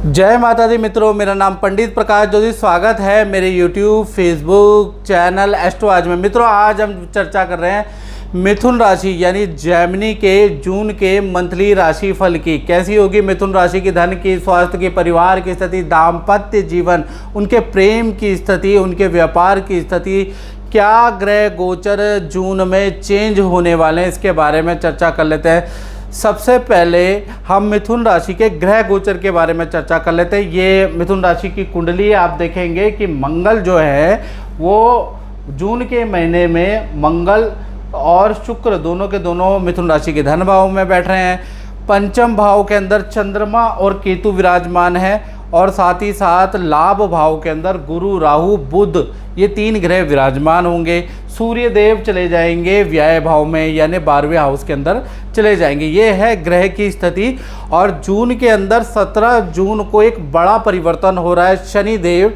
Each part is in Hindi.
जय माता दी मित्रों, मेरा नाम पंडित प्रकाश जोशी। स्वागत है मेरे YouTube, फेसबुक चैनल एस्ट्रो आज में। मित्रों, आज हम चर्चा कर रहे हैं मिथुन राशि यानी जेमिनी के जून के मंथली राशि फल की। कैसी होगी मिथुन राशि की? धन की, स्वास्थ्य की, परिवार की स्थिति, दाम्पत्य जीवन, उनके प्रेम की स्थिति, उनके व्यापार की स्थिति, क्या ग्रह गोचर जून में चेंज होने वाले हैं, इसके बारे में चर्चा कर लेते हैं। सबसे पहले हम मिथुन राशि के ग्रह गोचर के बारे में चर्चा कर लेते हैं। ये मिथुन राशि की कुंडली आप देखेंगे कि मंगल जो है वो जून के महीने में मंगल और शुक्र दोनों के दोनों मिथुन राशि के धन भाव में बैठ रहे हैं। पंचम भाव के अंदर चंद्रमा और केतु विराजमान है और साथ ही साथ लाभ भाव के अंदर गुरु, राहु, बुध ये तीन ग्रह विराजमान होंगे। सूर्य देव चले जाएंगे व्यय भाव में यानी 12वें हाउस के अंदर चले जाएंगे। ये है ग्रह की स्थिति। और जून के अंदर 17 जून को एक बड़ा परिवर्तन हो रहा है। शनि देव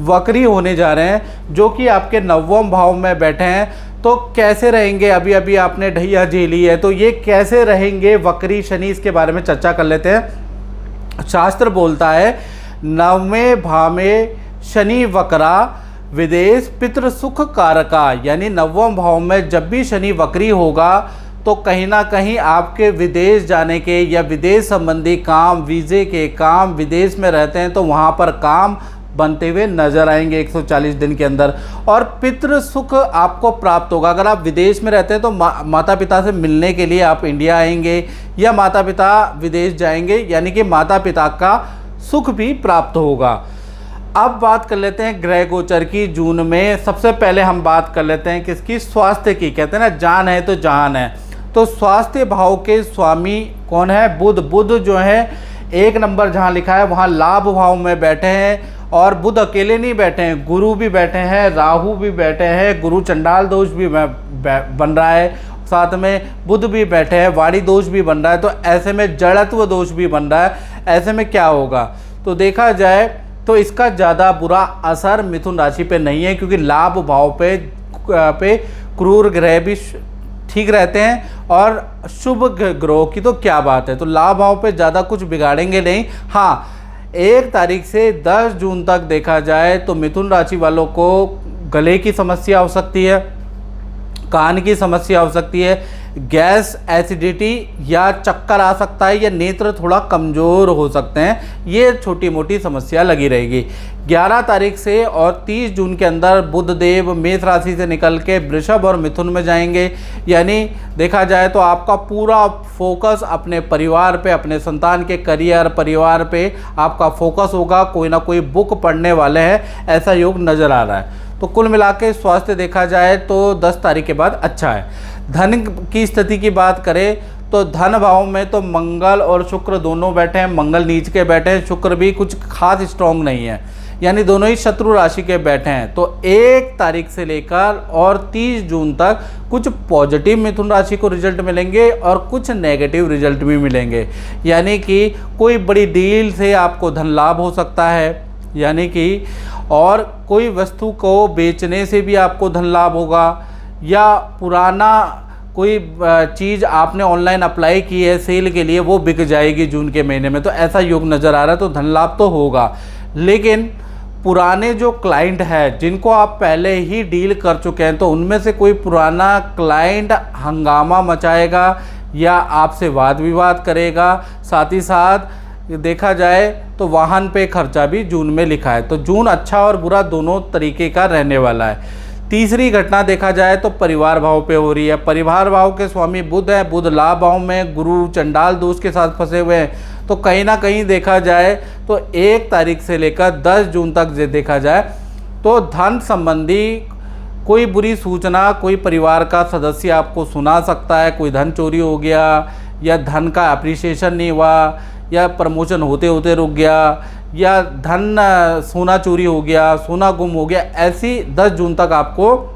वक्री होने जा रहे हैं जो कि आपके 9वें भाव में बैठे हैं। तो कैसे रहेंगे? अभी अभी आपने ढैया झेली है, तो ये कैसे रहेंगे वक्री शनि, इसके बारे में चर्चा कर लेते हैं। शास्त्र बोलता है 9वें भाव में शनि वक्रा विदेश पितृ सुख कारका, यानी 9वें भाव में जब भी शनि वक्री होगा तो कहीं ना कहीं आपके विदेश जाने के या विदेश संबंधी काम, वीज़े के काम, विदेश में रहते हैं तो वहाँ पर काम बनते हुए नजर आएंगे 140 दिन के अंदर। और पितृ सुख आपको प्राप्त होगा। अगर आप विदेश में रहते हैं तो माता पिता से मिलने के लिए आप इंडिया आएंगे या माता पिता विदेश जाएंगे, यानी कि माता पिता का सुख भी प्राप्त होगा। अब बात कर लेते हैं ग्रह गोचर की जून में। सबसे पहले हम बात कर लेते हैं किसकी? स्वास्थ्य की। कहते हैं ना, जान है तो जहान है। तो स्वास्थ्य भाव के स्वामी कौन है? बुध। बुध जो है 1 नंबर जहाँ लिखा है वहाँ लाभ भाव में बैठे हैं। और बुध अकेले नहीं बैठे हैं, गुरु भी बैठे हैं, राहु भी बैठे हैं, गुरु चंडाल दोष भी बन रहा है, साथ में बुध भी बैठे हैं, वाणी दोष भी बन रहा है। तो ऐसे में जड़त्व दोष भी बन रहा है। ऐसे में क्या होगा? तो देखा जाए तो इसका ज़्यादा बुरा असर मिथुन राशि पे नहीं है, क्योंकि लाभ भाव पे क्रूर ग्रह भी ठीक रहते हैं और शुभ ग्रहों की तो क्या बात है। तो लाभ भाव पे ज़्यादा कुछ बिगाड़ेंगे नहीं। हाँ, 1 तारीख से 10 जून तक देखा जाए तो मिथुन राशि वालों को गले की समस्या हो सकती है, कान की समस्या हो सकती है, गैस, एसिडिटी या चक्कर आ सकता है, या नेत्र थोड़ा कमज़ोर हो सकते हैं। ये छोटी मोटी समस्या लगी रहेगी। 11 तारीख से और 30 जून के अंदर बुध देव मेष राशि से निकल के वृषभ और मिथुन में जाएंगे। यानी देखा जाए तो आपका पूरा फोकस अपने परिवार पे, अपने संतान के करियर, परिवार पे आपका फोकस होगा। कोई ना कोई बुक पढ़ने वाले हैं, ऐसा योग नज़र आ रहा है। तो कुल मिला के स्वास्थ्य देखा जाए तो 10 तारीख के बाद अच्छा है। धन की स्थिति की बात करें तो धन भाव में तो मंगल और शुक्र दोनों बैठे हैं। मंगल नीच के बैठे हैं, शुक्र भी कुछ खास स्ट्रॉन्ग नहीं है, यानी दोनों ही शत्रु राशि के बैठे हैं। तो 1 तारीख से लेकर और 30 जून तक कुछ पॉजिटिव मिथुन राशि को रिजल्ट मिलेंगे और कुछ नेगेटिव रिजल्ट भी मिलेंगे। यानी कि कोई बड़ी डील से आपको धन लाभ हो सकता है, यानी कि और कोई वस्तु को बेचने से भी आपको धन लाभ होगा, या पुराना कोई चीज़ आपने ऑनलाइन अप्लाई की है सेल के लिए, वो बिक जाएगी जून के महीने में। तो ऐसा योग नज़र आ रहा है। तो धन लाभ तो होगा, लेकिन पुराने जो क्लाइंट है जिनको आप पहले ही डील कर चुके हैं, तो उनमें से कोई पुराना क्लाइंट हंगामा मचाएगा या आपसे वाद विवाद करेगा। साथ ही साथ देखा जाए तो वाहन पे खर्चा भी जून में लिखा है। तो जून अच्छा और बुरा दोनों तरीके का रहने वाला है। तीसरी घटना देखा जाए तो परिवार भाव पे हो रही है। परिवार भाव के स्वामी बुध है। बुध लाभ भाव में गुरु चंडाल दोष के साथ फंसे हुए हैं। तो कहीं ना कहीं देखा जाए तो 1 तारीख से लेकर 10 जून तक देखा जाए तो धन संबंधी कोई बुरी सूचना कोई परिवार का सदस्य आपको सुना सकता है। कोई धन चोरी हो गया, या धन का अप्रिसिएशन नहीं हुआ, या प्रमोशन होते होते रुक गया, या धन सोना चोरी हो गया, सोना गुम हो गया। ऐसी 10 जून तक आपको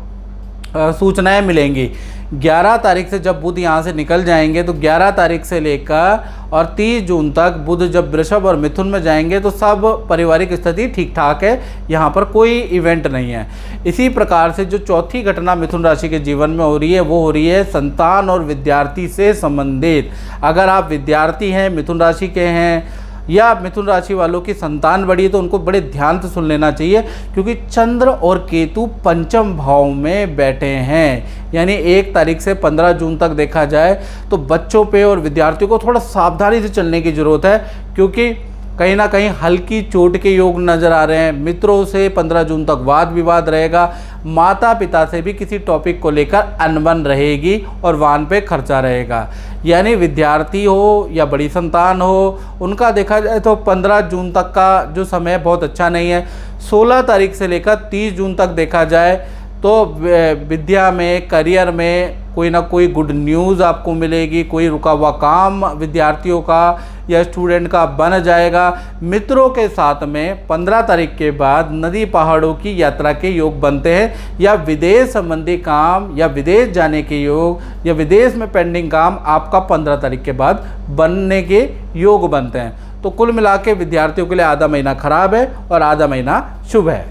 सूचनाएं मिलेंगी। 11 तारीख से जब बुध यहाँ से निकल जाएंगे तो 11 तारीख से लेकर और 30 जून तक बुध जब वृषभ और मिथुन में जाएंगे तो सब पारिवारिक स्थिति ठीक ठाक है, यहाँ पर कोई इवेंट नहीं है। इसी प्रकार से जो चौथी घटना मिथुन राशि के जीवन में हो रही है वो हो रही है संतान और विद्यार्थी से संबंधित। अगर आप विद्यार्थी हैं, मिथुन राशि के हैं, या मिथुन राशि वालों की संतान बड़ी है तो उनको बड़े ध्यान से सुन लेना चाहिए, क्योंकि चंद्र और केतु पंचम भाव में बैठे हैं। यानी 1 तारीख से 15 जून तक देखा जाए तो बच्चों पे और विद्यार्थियों को थोड़ा सावधानी से चलने की ज़रूरत है, क्योंकि कहीं ना कहीं हल्की चोट के योग नज़र आ रहे हैं। मित्रों से 15 जून तक वाद विवाद रहेगा। माता पिता से भी किसी टॉपिक को लेकर अनबन रहेगी और वाहन पे खर्चा रहेगा। यानी विद्यार्थी हो या बड़ी संतान हो, उनका देखा जाए तो 15 जून तक का जो समय बहुत अच्छा नहीं है। 16 तारीख से लेकर 30 जून तक देखा जाए तो विद्या में, करियर में कोई ना कोई गुड न्यूज़ आपको मिलेगी। कोई रुका हुआ काम विद्यार्थियों का या स्टूडेंट का बन जाएगा। मित्रों के साथ में 15 तारीख के बाद नदी पहाड़ों की यात्रा के योग बनते हैं, या विदेश संबंधी काम या विदेश जाने के योग या विदेश में पेंडिंग काम आपका 15 तारीख के बाद बनने के योग बनते हैं। तो कुल मिला के विद्यार्थियों के लिए आधा महीना खराब है और आधा महीना शुभ है।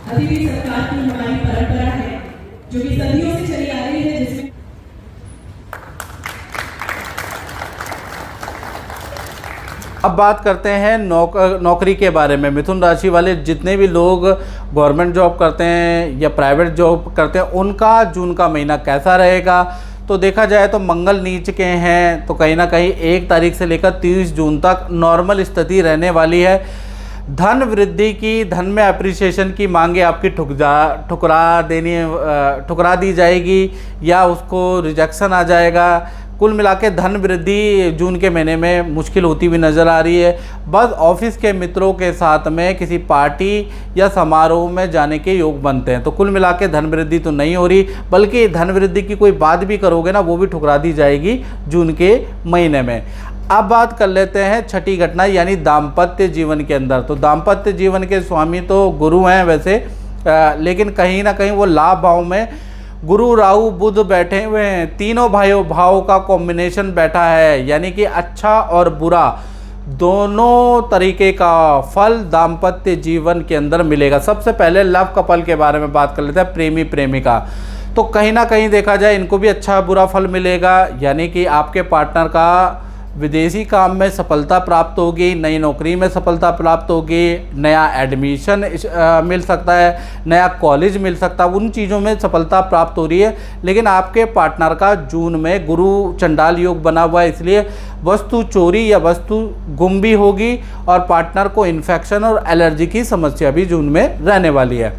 अभी भी सरकार की हमारी परंपरा है जो कि सदियों से चली आ रही है, जिसमें अब बात करते हैं नौकरी के बारे में। मिथुन राशि वाले जितने भी लोग गवर्नमेंट जॉब करते हैं या प्राइवेट जॉब करते हैं, उनका जून का महीना कैसा रहेगा। तो देखा जाए तो मंगल नीच के हैं, तो कहीं ना कहीं 1 तारीख से लेकर 30 जून तक नॉर्मल स्थिति रहने वाली है। धन वृद्धि की, धन में अप्रिसिएशन की मांगे आपकी ठुकरा दी जाएगी या उसको रिजेक्शन आ जाएगा। कुल मिला के धन वृद्धि जून के महीने में मुश्किल होती हुई नज़र आ रही है। बस ऑफिस के मित्रों के साथ में किसी पार्टी या समारोह में जाने के योग बनते हैं। तो कुल मिला के धन वृद्धि तो नहीं हो रही, बल्कि धन वृद्धि की कोई बात भी करोगे ना, वो भी ठुकरा दी जाएगी जून के महीने में। अब बात कर लेते हैं छठी घटना, यानी दाम्पत्य जीवन के अंदर। तो दाम्पत्य जीवन के स्वामी तो गुरु हैं वैसे, लेकिन कहीं ना कहीं वो लाभ भाव में गुरु राहु बुध बैठे हुए हैं। तीनों भाव का कॉम्बिनेशन बैठा है, यानी कि अच्छा और बुरा दोनों तरीके का फल दाम्पत्य जीवन के अंदर मिलेगा। सबसे पहले लव कपल के बारे में बात कर लेते हैं, प्रेमी प्रेमिका। तो कहीं ना कहीं देखा जाए इनको भी अच्छा बुरा फल मिलेगा, यानी कि आपके पार्टनर का विदेशी काम में सफलता प्राप्त होगी, नई नौकरी में सफलता प्राप्त होगी, नया एडमिशन मिल सकता है, नया कॉलेज मिल सकता है, उन चीज़ों में सफलता प्राप्त हो रही है। लेकिन आपके पार्टनर का जून में गुरु चंडाल योग बना हुआ है, इसलिए वस्तु चोरी या वस्तु गुम भी होगी और पार्टनर को इन्फेक्शन और एलर्जी की समस्या भी जून में रहने वाली है।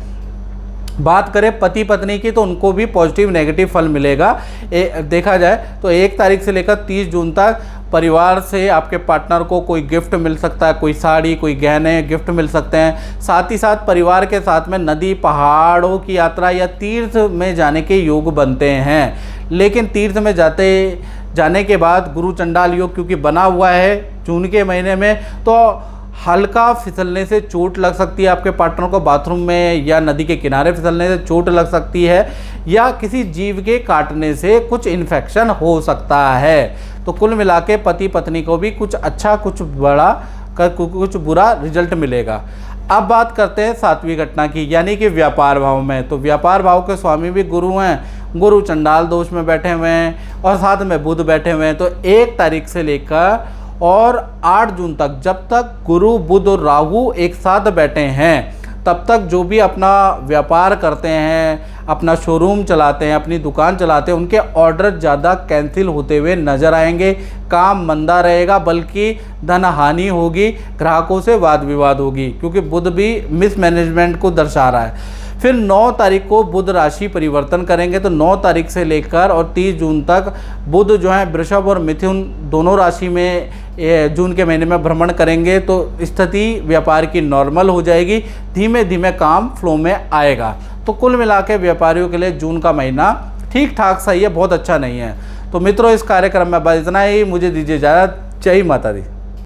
बात करें पति पत्नी की, तो उनको भी पॉजिटिव नेगेटिव फल मिलेगा। देखा जाए तो 1 तारीख से लेकर 30 जून तक परिवार से आपके पार्टनर को कोई गिफ्ट मिल सकता है, कोई साड़ी, कोई गहने गिफ्ट मिल सकते हैं। साथ ही साथ परिवार के साथ में नदी पहाड़ों की यात्रा या तीर्थ में जाने के योग बनते हैं। लेकिन तीर्थ में जाने के बाद गुरु चंडाल योग क्योंकि बना हुआ है जून के महीने में, तो हल्का फिसलने से चोट लग सकती है आपके पार्टनर को, बाथरूम में या नदी के किनारे फिसलने से चोट लग सकती है, या किसी जीव के काटने से कुछ इन्फेक्शन हो सकता है। तो कुल मिला के पति पत्नी को भी कुछ अच्छा, कुछ बड़ा, कुछ बुरा रिजल्ट मिलेगा। अब बात करते हैं 7वीं घटना की, यानी कि व्यापार भाव में। तो व्यापार भाव के स्वामी भी गुरु हैं, गुरु चंडाल दोष में बैठे हुए हैं और साथ में बुध बैठे हुए हैं। तो 1 तारीख से लेकर और 8 जून तक, जब तक गुरु बुध और राहु एक साथ बैठे हैं, तब तक जो भी अपना व्यापार करते हैं, अपना शोरूम चलाते हैं, अपनी दुकान चलाते हैं, उनके ऑर्डर ज़्यादा कैंसिल होते हुए नज़र आएंगे। काम मंदा रहेगा, बल्कि धन हानि होगी, ग्राहकों से वाद विवाद होगी, क्योंकि बुध भी मिसमैनेजमेंट को दर्शा रहा है। फिर 9 तारीख को बुध राशि परिवर्तन करेंगे। तो 9 तारीख से लेकर और 30 जून तक बुध जो है वृषभ और मिथुन दोनों राशि में जून के महीने में भ्रमण करेंगे। तो स्थिति व्यापार की नॉर्मल हो जाएगी, धीमे धीमे काम फ्लो में आएगा। तो कुल मिला के व्यापारियों के लिए जून का महीना ठीक ठाक सही है, बहुत अच्छा नहीं है। तो मित्रों, इस कार्यक्रम में बस इतना ही। मुझे दीजिए इजाज़त। जय माता दी।